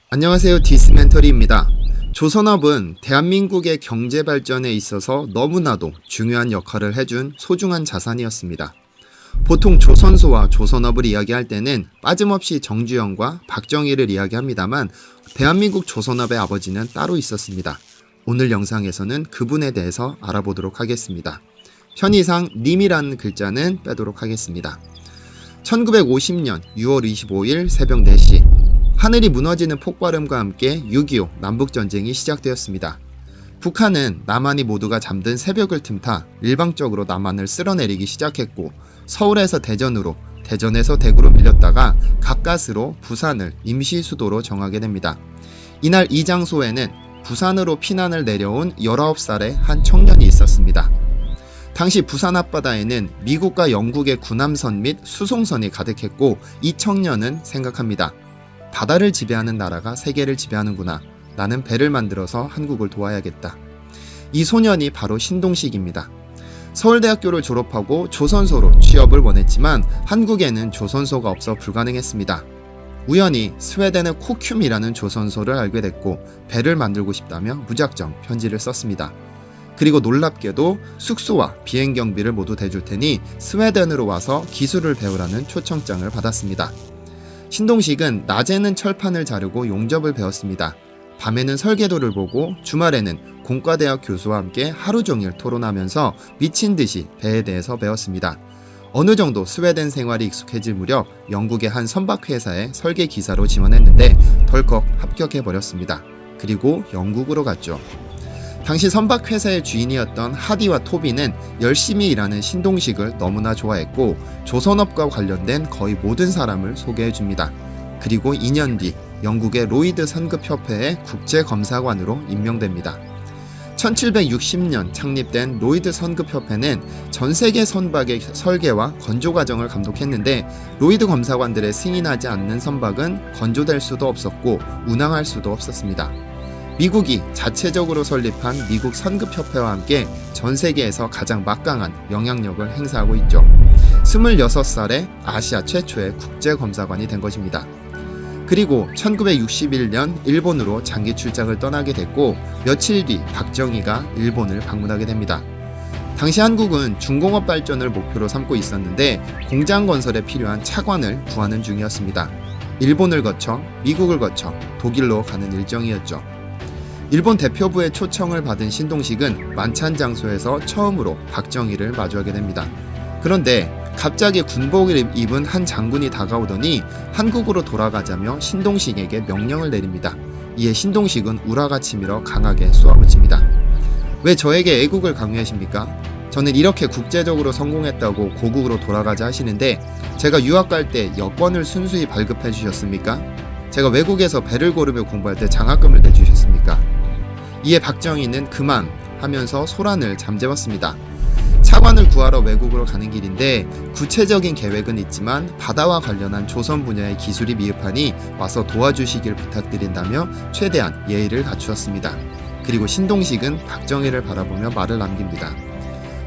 안녕하세요. 디스멘터리입니다. 조선업은 대한민국의 경제 발전에 있어서 너무나도 중요한 역할을 해준 소중한 자산이었습니다. 보통 조선소와 조선업을 이야기할 때는 빠짐없이 정주영과 박정희를 이야기합니다만 대한민국 조선업의 아버지는 따로 있었습니다. 오늘 영상에서는 그분에 대해서 알아보도록 하겠습니다. 편의상 님이라는 글자는 빼도록 하겠습니다. 1950년 6월 25일 새벽 4시 하늘이 무너지는 폭발음과 함께 6.25 남북전쟁이 시작되었습니다. 북한은 남한이 모두가 잠든 새벽을 틈타 일방적으로 남한을 쓸어내리기 시작했고 서울에서 대전으로, 대전에서 대구로 밀렸다가 가까스로 부산을 임시 수도로 정하게 됩니다. 이날 이 장소에는 부산으로 피난을 내려온 19살의 한 청년이 있었습니다. 당시 부산 앞바다에는 미국과 영국의 군함선 및 수송선이 가득했고 이 청년은 생각합니다. 바다를 지배하는 나라가 세계를 지배하는구나. 나는 배를 만들어서 한국을 도와야겠다. 이 소년이 바로 신동식입니다. 서울대학교를 졸업하고 조선소로 취업을 원했지만 한국에는 조선소가 없어 불가능했습니다. 우연히 스웨덴의 코큐이라는 조선소를 알게 됐고 배를 만들고 싶다며 무작정 편지를 썼습니다. 그리고 놀랍게도 숙소와 비행 경비를 모두 대줄 테니 스웨덴으로 와서 기술을 배우라는 초청장을 받았습니다. 신동식은 낮에는 철판을 자르고 용접을 배웠습니다. 밤에는 설계도를 보고 주말에는 공과대학 교수와 함께 하루 종일 토론하면서 미친 듯이 배에 대해서 배웠습니다. 어느 정도 스웨덴 생활이 익숙해질 무렵 영국의 한 선박회사에 설계 기사로 지원했는데 덜컥 합격해버렸습니다. 그리고 영국으로 갔죠. 당시 선박회사의 주인이었던 하디와 토비는 열심히 일하는 신동식을 너무나 좋아했고 조선업과 관련된 거의 모든 사람을 소개해줍니다. 그리고 2년 뒤 영국의 로이드 선급협회의 국제검사관으로 임명됩니다. 1760년 창립된 로이드 선급협회는 전세계 선박의 설계와 건조 과정을 감독했는데 로이드 검사관들의 승인하지 않는 선박은 건조될 수도 없었고 운항할 수도 없었습니다. 미국이 자체적으로 설립한 미국 선급협회와 함께 전 세계에서 가장 막강한 영향력을 행사하고 있죠. 26살에 아시아 최초의 국제검사관이 된 것입니다. 그리고 1961년 일본으로 장기 출장을 떠나게 됐고 며칠 뒤 박정희가 일본을 방문하게 됩니다. 당시 한국은 중공업 발전을 목표로 삼고 있었는데 공장 건설에 필요한 차관을 구하는 중이었습니다. 일본을 거쳐 미국을 거쳐 독일로 가는 일정이었죠. 일본 대표부의 초청을 받은 신동식은 만찬 장소에서 처음으로 박정희를 마주하게 됩니다. 그런데 갑자기 군복을 입은 한 장군이 다가오더니 한국으로 돌아가자며 신동식에게 명령을 내립니다. 이에 신동식은 우라가 치밀어 강하게 쏘아붙입니다. 왜 저에게 애국을 강요하십니까? 저는 이렇게 국제적으로 성공했다고 고국으로 돌아가자 하시는데 제가 유학 갈 때 여권을 순수히 발급해 주셨습니까? 제가 외국에서 배를 고르며 공부할 때 장학금을 내주셨습니까? 이에 박정희는 그만 하면서 소란을 잠재웠습니다. 차관을 구하러 외국으로 가는 길인데 구체적인 계획은 있지만 바다와 관련한 조선 분야의 기술이 미흡하니 와서 도와주시길 부탁드린다며 최대한 예의를 갖추었습니다. 그리고 신동식은 박정희를 바라보며 말을 남깁니다.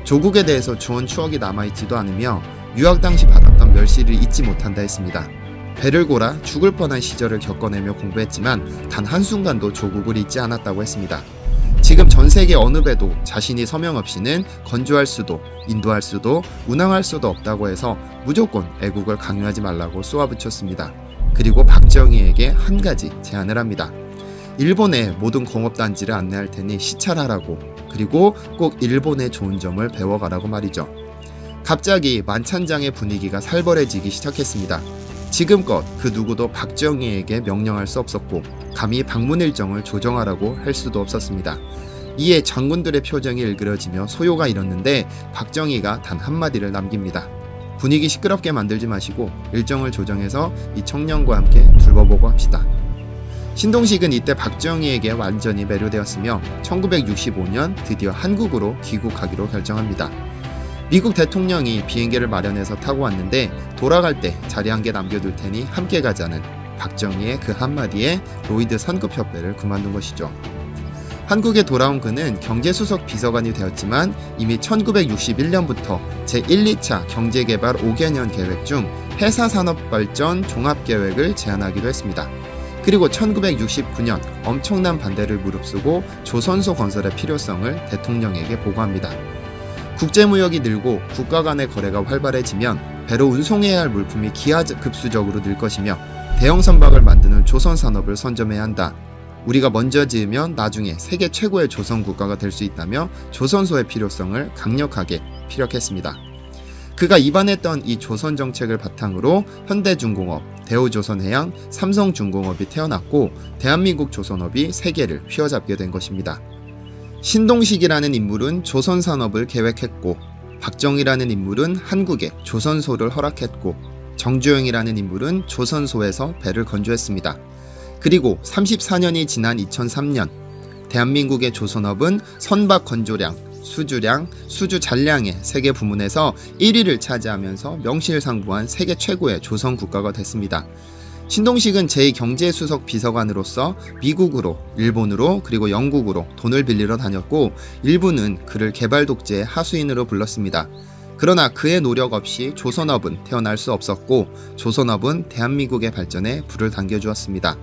조국에 대해서 좋은 추억이 남아있지도 않으며 유학 당시 받았던 멸시를 잊지 못한다 했습니다. 배를 골아 죽을 뻔한 시절을 겪어내며 공부했지만 단 한순간도 조국을 잊지 않았다고 했습니다. 지금 전세계 어느 배도 자신이 서명 없이는 건조할 수도, 인도할 수도, 운항할 수도 없다고 해서 무조건 애국을 강요하지 말라고 쏘아붙였습니다. 그리고 박정희에게 한 가지 제안을 합니다. 일본의 모든 공업단지를 안내할 테니 시찰하라고, 그리고 꼭 일본의 좋은 점을 배워가라고 말이죠. 갑자기 만찬장의 분위기가 살벌해지기 시작했습니다. 지금껏 그 누구도 박정희에게 명령할 수 없었고 감히 방문 일정을 조정하라고 할 수도 없었습니다. 이에 장군들의 표정이 일그러지며 소요가 일었는데 박정희가 단 한마디를 남깁니다. 분위기 시끄럽게 만들지 마시고 일정을 조정해서 이 청년과 함께 둘러보고 합시다. 신동식은 이때 박정희에게 완전히 매료되었으며 1965년 드디어 한국으로 귀국하기로 결정합니다. 미국 대통령이 비행기를 마련해서 타고 왔는데 돌아갈 때 자리 한 개 남겨둘 테니 함께 가자는 박정희의 그 한마디에 로이드 선급협회를 그만둔 것이죠. 한국에 돌아온 그는 경제수석 비서관이 되었지만 이미 1961년부터 제1, 2차 경제개발 5개년 계획 중 해사산업발전 종합계획을 제안하기도 했습니다. 그리고 1969년 엄청난 반대를 무릅쓰고 조선소 건설의 필요성을 대통령에게 보고합니다. 국제무역이 늘고 국가 간의 거래가 활발해지면 배로 운송해야 할 물품이 기하급수적으로 늘 것이며 대형 선박을 만드는 조선 산업을 선점해야 한다. 우리가 먼저 지으면 나중에 세계 최고의 조선 국가가 될 수 있다며 조선소의 필요성을 강력하게 피력했습니다. 그가 입안했던 이 조선 정책을 바탕으로 현대중공업, 대우조선해양, 삼성중공업이 태어났고 대한민국 조선업이 세계를 휘어잡게 된 것입니다. 신동식이라는 인물은 조선 산업을 계획했고 박정희라는 인물은 한국에 조선소를 허락했고 정주영이라는 인물은 조선소에서 배를 건조했습니다. 그리고 34년이 지난 2003년 대한민국의 조선업은 선박 건조량, 수주량, 수주 잔량의 세계 부문에서 1위를 차지하면서 명실상부한 세계 최고의 조선 국가가 됐습니다. 신동식은 제2경제수석 비서관으로서 미국으로, 일본으로, 그리고 영국으로 돈을 빌리러 다녔고 일부는 그를 개발 독재의 하수인으로 불렀습니다. 그러나 그의 노력 없이 조선업은 태어날 수 없었고 조선업은 대한민국의 발전에 불을 당겨주었습니다.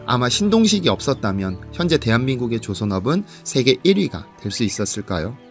아마 신동식이 없었다면 현재 대한민국의 조선업은 세계 1위가 될 수 있었을까요?